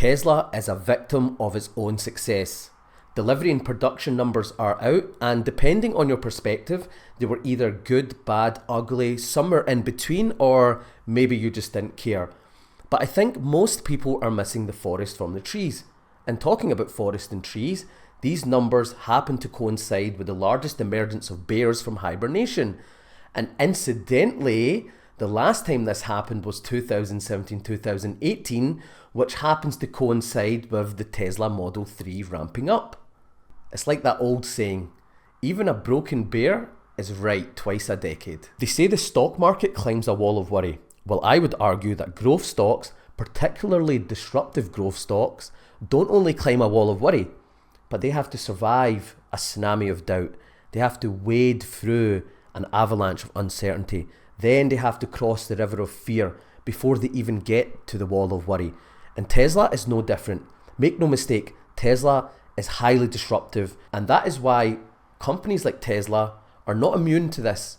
Tesla is a victim of its own success. Delivery and production numbers are out, and depending on your perspective, they were either good, bad, ugly, somewhere in between, or maybe you just didn't care. But I think most people are missing the forest from the trees. And talking about forest and trees, these numbers happen to coincide with the largest emergence of bears from hibernation. And incidentally, the last time this happened was 2017-2018, which happens to coincide with the Tesla Model 3 ramping up. It's like that old saying, even a broken bear is right twice a decade. They say the stock market climbs a wall of worry. Well, I would argue that growth stocks, particularly disruptive growth stocks, don't only climb a wall of worry, but they have to survive a tsunami of doubt. They have to wade through an avalanche of uncertainty. Then they have to cross the river of fear before they even get to the wall of worry. And Tesla is no different. Make no mistake, Tesla is highly disruptive, and that is why companies like Tesla are not immune to this.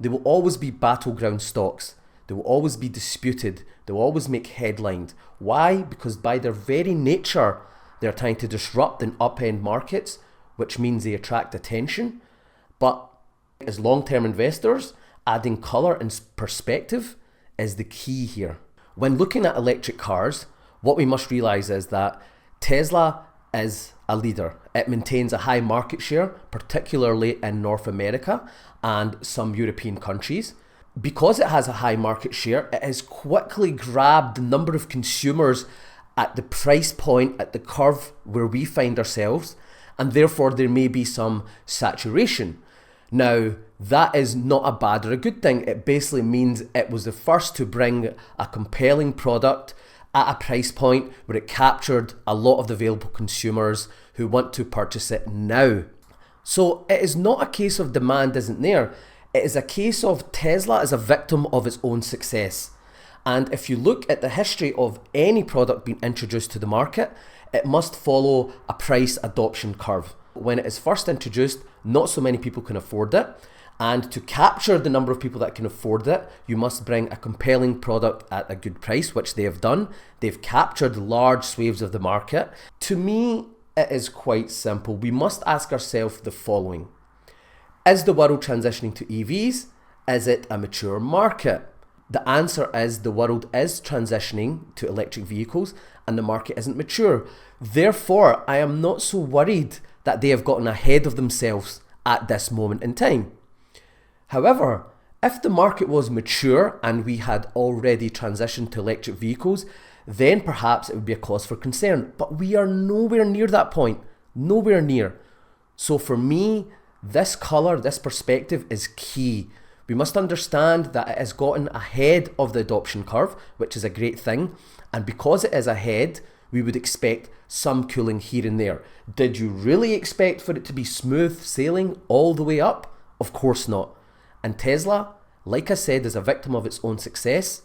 They will always be battleground stocks. They will always be disputed. They will always make headlines. Why? Because by their very nature, they're trying to disrupt and upend markets, which means they attract attention. But as long-term investors, adding colour and perspective is the key here. When looking at electric cars, what we must realise is that Tesla is a leader. It maintains a high market share, particularly in North America and some European countries. Because it has a high market share, it has quickly grabbed the number of consumers at the price point, at the curve where we find ourselves, and therefore there may be some saturation. Now, that is not a bad or a good thing. It basically means it was the first to bring a compelling product at a price point where it captured a lot of the available consumers who want to purchase it now. So it is not a case of demand isn't there. It is a case of Tesla is a victim of its own success. And if you look at the history of any product being introduced to the market, it must follow a price adoption curve. When it is first introduced, not so many people can afford it. And to capture the number of people that can afford it, you must bring a compelling product at a good price, which they have done. They've captured large swathes of the market. To me, it is quite simple. We must ask ourselves the following. Is the world transitioning to EVs? Is it a mature market? The answer is the world is transitioning to electric vehicles and the market isn't mature. Therefore, I am not so worried that they have gotten ahead of themselves at this moment in time. However, if the market was mature and we had already transitioned to electric vehicles, then perhaps it would be a cause for concern. But we are nowhere near that point, nowhere near. So for me, this colour, this perspective is key. We must understand that it has gotten ahead of the adoption curve, which is a great thing. And because it is ahead, we would expect some cooling here and there. Did you really expect for it to be smooth sailing all the way up? Of course not. And Tesla, like I said, is a victim of its own success.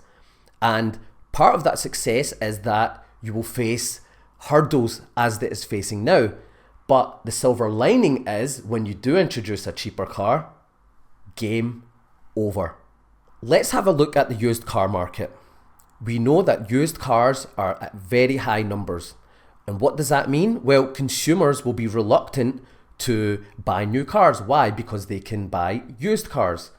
And part of that success is that you will face hurdles as it is facing now. But the silver lining is when you do introduce a cheaper car, game over. Let's have a look at the used car market. We know that used cars are at very high numbers. And what does that mean? Well, consumers will be reluctant to buy new cars. Why? Because they can buy used cars.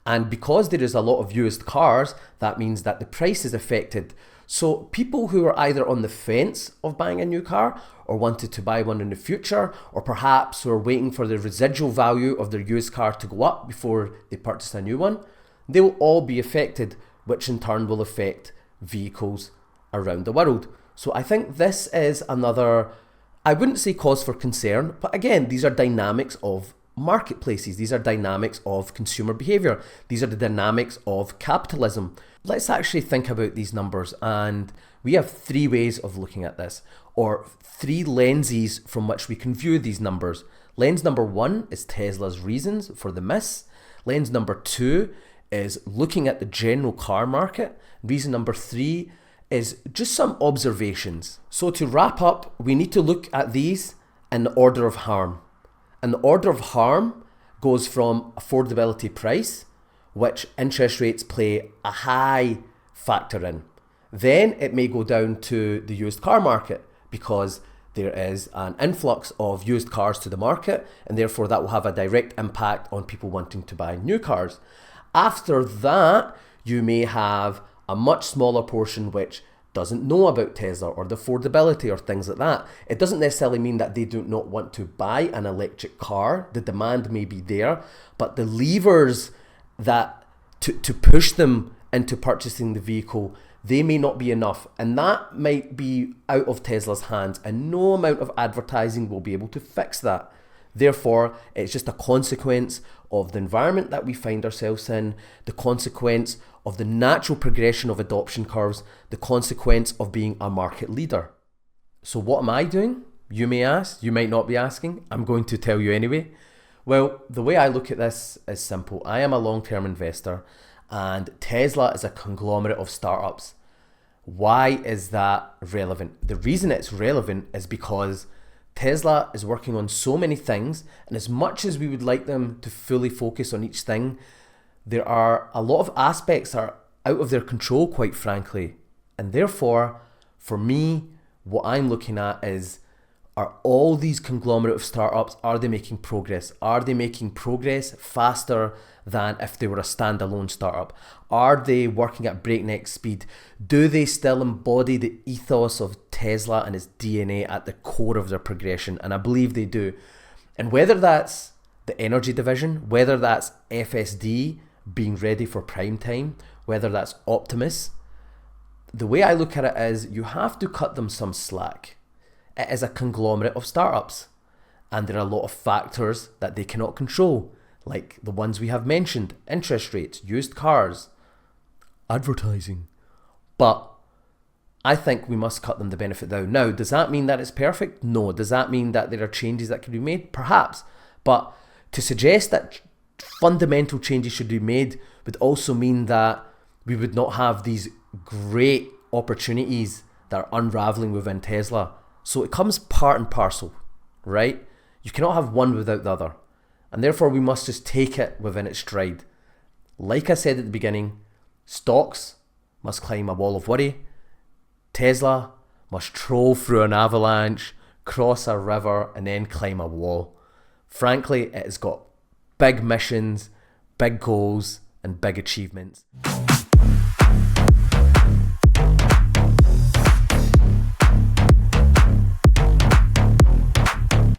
And because there is a lot of used cars, that means that the price is affected. So people who are either on the fence of buying a new car or wanted to buy one in the future, or perhaps who are waiting for the residual value of their used car to go up before they purchase a new one, they will all be affected, which in turn will affect vehicles around the world. So I think this is another, I wouldn't say cause for concern, but again, these are dynamics of marketplaces. These are dynamics of consumer behavior. These are the dynamics of capitalism. Let's actually think about these numbers, and we have three ways of looking at this, or three lenses from which we can view these numbers. Lens number one is Tesla's reasons for the miss. Lens number two is looking at the general car market. Reason number three is just some observations. So to wrap up, we need to look at these in the order of harm. And the order of harm goes from affordability price, which interest rates play a high factor in. Then it may go down to the used car market. because there is an influx of used cars to the market, and therefore that will have a direct impact on people wanting to buy new cars. After that, you may have a much smaller portion which doesn't know about Tesla or the affordability or things like that. It doesn't necessarily mean that they do not want to buy an electric car. The demand may be there, but the levers that to push them into purchasing the vehicle, they may not be enough, and that might be out of Tesla's hands, and no amount of advertising will be able to fix that. Therefore, it's just a consequence of the environment that we find ourselves in, the consequence of the natural progression of adoption curves, the consequence of being a market leader. So what am I doing? You may ask, you might not be asking. I'm going to tell you anyway. Well, the way I look at this is simple. I am a long-term investor, and Tesla is a conglomerate of startups. Why is that relevant? The reason it's relevant is because Tesla is working on so many things, and as much as we would like them to fully focus on each thing, there are a lot of aspects that are out of their control, quite frankly. And therefore, for me, what I'm looking at is, are all these conglomerate of startups, are they making progress? Are they making progress faster than if they were a standalone startup? Are they working at breakneck speed? Do they still embody the ethos of Tesla and its DNA at the core of their progression? And I believe they do. And whether that's the energy division, whether that's FSD being ready for prime time, whether that's Optimus, the way I look at it is you have to cut them some slack. It is a conglomerate of startups, and there are a lot of factors that they cannot control, like the ones we have mentioned: interest rates, used cars, advertising. But I think we must cut them the benefit down. Now, does that mean that it's perfect? No. Does that mean that there are changes that can be made? Perhaps. But to suggest that fundamental changes should be made would also mean that we would not have these great opportunities that are unraveling within Tesla. So it comes part and parcel, right? You cannot have one without the other. And therefore we must just take it within its stride. Like I said at the beginning, stocks must climb a wall of worry. Tesla must troll through an avalanche, cross a river, and then climb a wall. Frankly, it has got big missions, big goals, and big achievements.